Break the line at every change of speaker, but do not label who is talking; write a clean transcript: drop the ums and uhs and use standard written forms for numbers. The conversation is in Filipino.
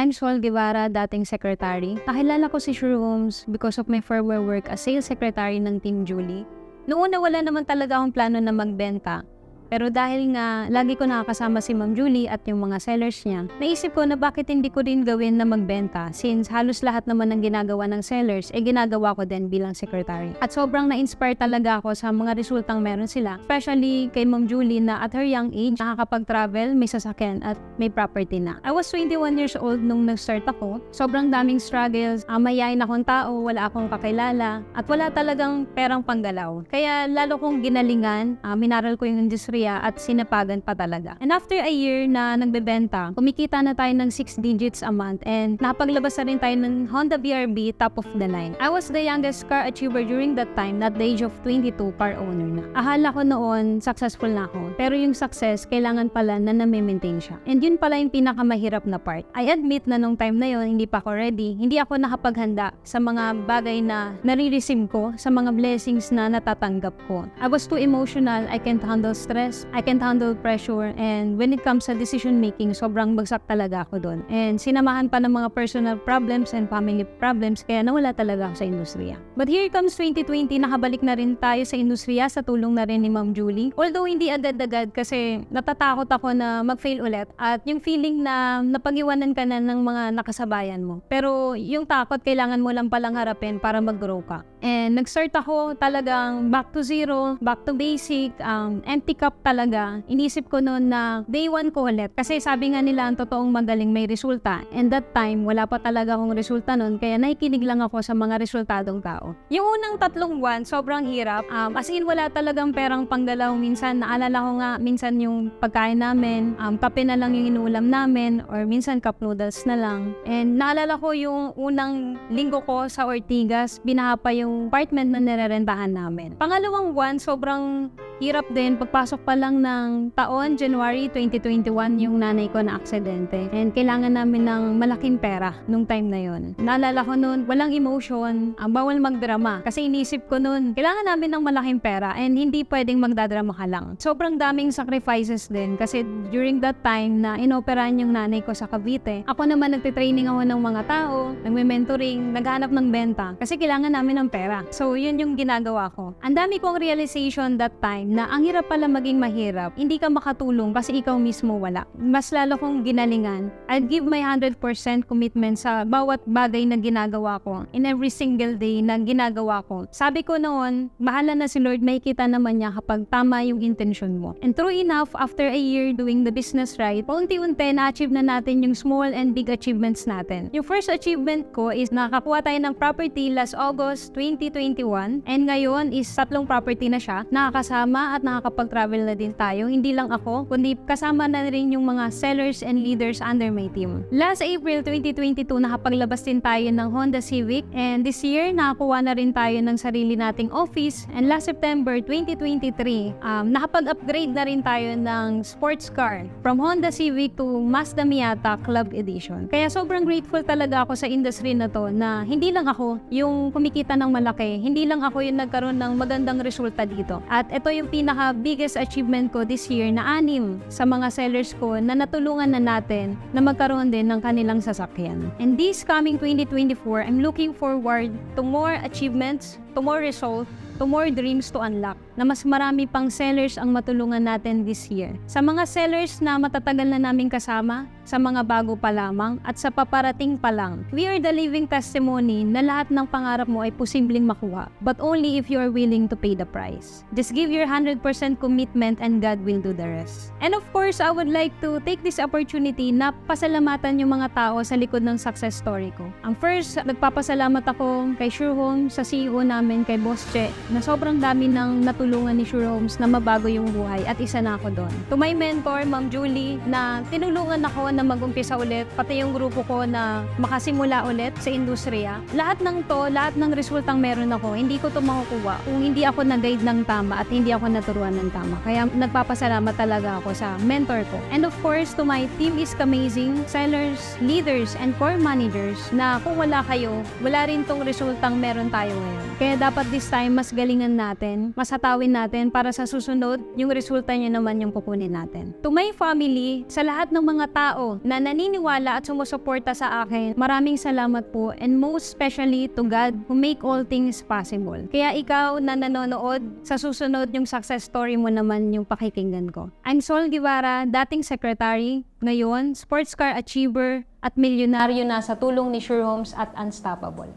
I'm Sol Guevara, dating secretary. Nakilala ko si Shurhomes because of my former work as sales secretary ng Team Julie. Noon na wala naman talaga akong plano na magbenta. Pero dahil nga lagi ko nakakasama si Ma'am Julie at yung mga sellers niya, naisip ko na bakit hindi ko rin gawin na magbenta since halos lahat naman ng ginagawa ng sellers ginagawa ko din bilang secretary. At sobrang na-inspire talaga ako sa mga resultang meron sila, especially kay Ma'am Julie na at her young age, nakakapag-travel, may sasakyan at may property na. I was 21 years old nung nag-start ako. Sobrang daming struggles, mayayain akong tao, wala akong kakilala, at wala talagang perang panggalaw. Kaya lalo kong ginalingan, minaral ko yung industry at sinapagan pa talaga. And after a year na nagbebenta, kumikita na tayo ng 6 digits a month and napaglabas na rin tayo ng Honda BRV top of the line. I was the youngest car achiever during that time, at the age of 22, car owner na. Akala ko noon successful na ako, pero yung success kailangan pala na na-maintain siya. And yun pala yung pinakamahirap na part. I admit na nung time na yun, hindi pa ako ready, hindi ako nakapaghanda sa mga bagay na nare-receive ko, sa mga blessings na natatanggap ko. I was too emotional, I can't handle stress, I can't handle pressure, and when it comes sa decision making, sobrang bagsak talaga ako doon. And sinamahan pa ng mga personal problems and family problems, kaya nawala talaga ako sa industriya. But here comes 2020, nakabalik na rin tayo sa industriya sa tulong na rin ni Ma'am Julie. Although hindi agad-agad kasi natatakot ako na mag-fail ulit at yung feeling na napag-iwanan ka na ng mga nakasabayan mo. Pero yung takot, kailangan mo lang palang harapin para mag-grow ka. And nag-start ako talagang back to zero, back to basic, empty cup talaga. Inisip ko noon na day 1 ko ulit. Kasi sabi nga nila ang totoong magaling may resulta. And that time, wala pa talaga akong resulta noon. Kaya nakikinig lang ako sa mga resultadong tao. Yung unang 3 buwan, sobrang hirap. As in, wala talagang perang panggalaw. Minsan, naalala ko nga, minsan yung pagkain namin, kape na lang yung inuulam namin, or minsan cup noodles na lang. And naalala ko yung unang linggo ko sa Ortigas, binaha pa yung apartment na nirerentahan namin. Pangalawang buwan, sobrang hirap din. Pagpasok pa lang ng taon, January 2021, yung nanay ko na aksidente. And kailangan namin ng malaking pera nung time na yon. Naalala ko noon, walang emotion, bawal magdrama. Kasi inisip ko noon, kailangan namin ng malaking pera and hindi pwedeng magdadrama ka lang. Sobrang daming sacrifices din kasi during that time na inoperahan yung nanay ko sa Cavite, ako naman nagtitraining ako ng mga tao, nagme-mentoring, naghanap ng benta kasi kailangan namin ng pera. So yun yung ginagawa ko. Ang dami kong realization that time na ang hirap pala maging mahirap, hindi ka makatulong kasi ikaw mismo wala. Mas lalo kong ginalingan. I'd give my 100% commitment sa bawat bagay na ginagawa ko, in every single day na ginagawa ko. Sabi ko noon, bahala na si Lord, may kita naman niya kapag tama yung intention mo. And true enough, after a year doing the business right, paunti-unti na-achieve na natin yung small and big achievements natin. Yung first achievement ko is nakakuha tayo ng property last August 2021, and ngayon is 3 property na siya, nakakasama at nakakapag-travel na din tayo. Hindi lang ako, kundi kasama na rin yung mga sellers and leaders under my team. Last April 2022, nakapaglabas din tayo ng Honda Civic, and this year, nakakuha na rin tayo ng sarili nating office, and last September 2023, nakapag-upgrade na rin tayo ng sports car from Honda Civic to Mazda Miata Club Edition. Kaya sobrang grateful talaga ako sa industry na to na hindi lang ako yung kumikita ng malaki, hindi lang ako yung nagkaroon ng magandang resulta dito. At ito yung pinaka-biggest achievement ko this year na 6 sa mga sellers ko na natulungan na natin na magkaroon din ng kanilang sasakyan. And this coming 2024, I'm looking forward to more achievements, to more results, to more dreams to unlock, na mas marami pang sellers ang matulungan natin this year. Sa mga sellers na matatagal na namin kasama, sa mga bago pa lamang, at sa paparating pa lang, we are the living testimony na lahat ng pangarap mo ay posibleng makuha, but only if you are willing to pay the price. Just give your 100% commitment and God will do the rest. And of course, I would like to take this opportunity na pasalamatan yung mga tao sa likod ng success story ko. Ang first, nagpapasalamat ako kay Shurhomes, sa CEO namin, kay Boss Che, na sobrang dami ng natulungan ni Shurhomes na mabago yung buhay, at isa na ako doon. To my mentor, Ma'am Julie, na tinulungan ako na mag-umpisa ulit, pati yung grupo ko na makasimula ulit sa industriya. Lahat ng resultang meron ako, hindi ko to makukuha kung hindi ako nag-guide ng tama at hindi ako naturuan ng tama. Kaya nagpapasalamat talaga ako sa mentor ko. And of course, to my team is amazing, sellers, leaders, and core managers, na kung wala kayo, wala rin tong resultang meron tayo ngayon. Kaya dapat this time, mas pagalingan natin, masatawin natin para sa susunod, yung resulta niya naman yung kukunin natin. To my family, sa lahat ng mga tao na naniniwala at sumusuporta sa akin, maraming salamat po, and most especially to God who make all things possible. Kaya ikaw na nanonood, sa susunod yung success story mo naman yung pakikinggan ko. I'm Sol Guevara, dating secretary, ngayon sports car achiever at milyonaryo na sa tulong ni Sure Homes at Unstoppable.